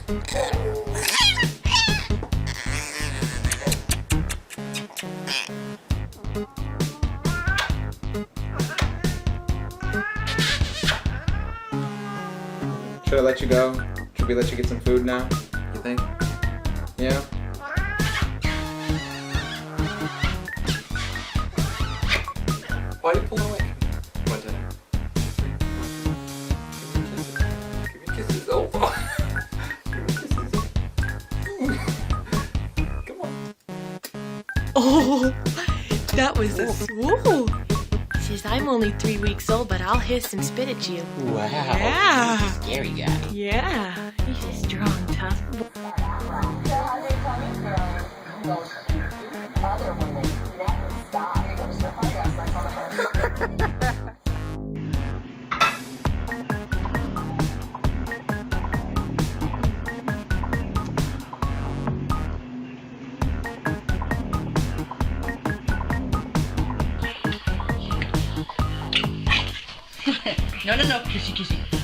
Should I let you go? Should we let you get some food now? You think? Yeah? Why are you pulling away? What did Give me kisses. Oh! Give me kisses. Come on. Oh, that was a swoop. Says I'm only 3 weeks old, but I'll hiss and spit at you. Wow. Yeah. Scary guy. Yeah, he's a strong, tough boy. No, kissy, kissy.